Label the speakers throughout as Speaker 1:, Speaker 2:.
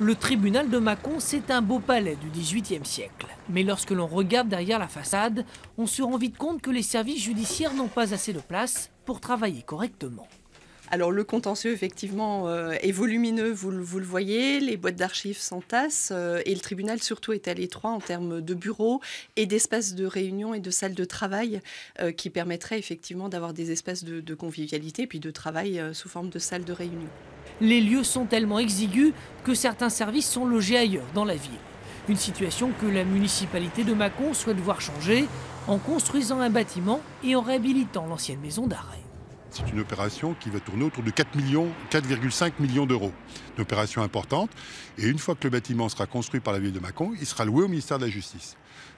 Speaker 1: Le tribunal de Mâcon, c'est un beau palais du XVIIIe siècle. Mais lorsque l'on regarde derrière la façade, on se rend vite compte que les services judiciaires n'ont pas assez de place pour travailler correctement.
Speaker 2: Alors le contentieux effectivement est volumineux, vous le voyez, les boîtes d'archives s'entassent et le tribunal surtout est à l'étroit en termes de bureaux et d'espaces de réunion et de salles de travail qui permettraient effectivement d'avoir des espaces de convivialité puis de travail sous forme de salles de réunion.
Speaker 1: Les lieux sont tellement exigus que certains services sont logés ailleurs dans la ville. Une situation que la municipalité de Mâcon souhaite voir changer en construisant un bâtiment et en réhabilitant l'ancienne maison d'arrêt.
Speaker 3: C'est une opération qui va tourner autour de 4,5 millions d'euros. Une opération importante. Et une fois que le bâtiment sera construit par la ville de Mâcon, il sera loué au ministère de la Justice.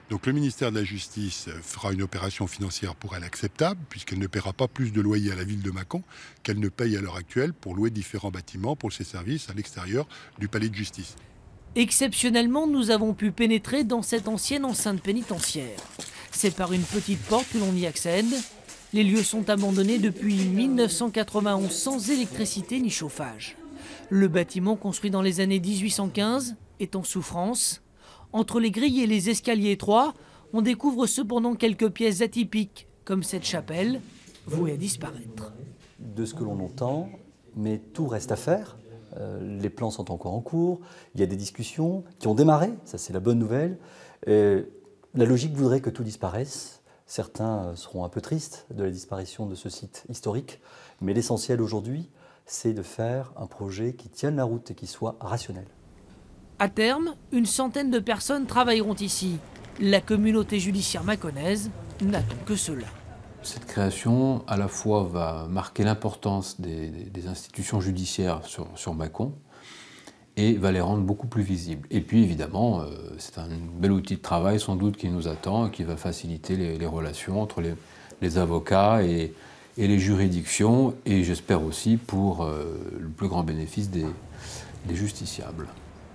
Speaker 3: Donc le ministère de la Justice fera une opération financière pour elle acceptable, puisqu'elle ne paiera pas plus de loyer à la ville de Mâcon qu'elle ne paye à l'heure actuelle pour louer différents bâtiments pour ses services à l'extérieur du palais de justice.
Speaker 1: Exceptionnellement, nous avons pu pénétrer dans cette ancienne enceinte pénitentiaire. C'est par une petite porte que l'on y accède. Les lieux sont abandonnés depuis 1991 sans électricité ni chauffage. Le bâtiment construit dans les années 1815 est en souffrance. Entre les grilles et les escaliers étroits, on découvre cependant quelques pièces atypiques, comme cette chapelle, vouée à disparaître.
Speaker 4: De ce que l'on entend, mais tout reste à faire. Les plans sont encore en cours, il y a des discussions qui ont démarré, ça c'est la bonne nouvelle. La logique voudrait que tout disparaisse. Certains seront un peu tristes de la disparition de ce site historique, mais l'essentiel aujourd'hui, c'est de faire un projet qui tienne la route et qui soit rationnel.
Speaker 1: À terme, une centaine de personnes travailleront ici. La communauté judiciaire mâconnaise n'attend que cela.
Speaker 5: Cette création, à la fois, va marquer l'importance des institutions judiciaires sur Mâcon et va les rendre beaucoup plus visibles. Et puis, évidemment, c'est un bel outil de travail, sans doute, qui nous attend et qui va faciliter les relations entre les avocats et les juridictions, et j'espère aussi pour le plus grand bénéfice des justiciables.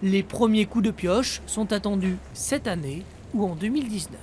Speaker 1: Les premiers coups de pioche sont attendus cette année ou en 2019.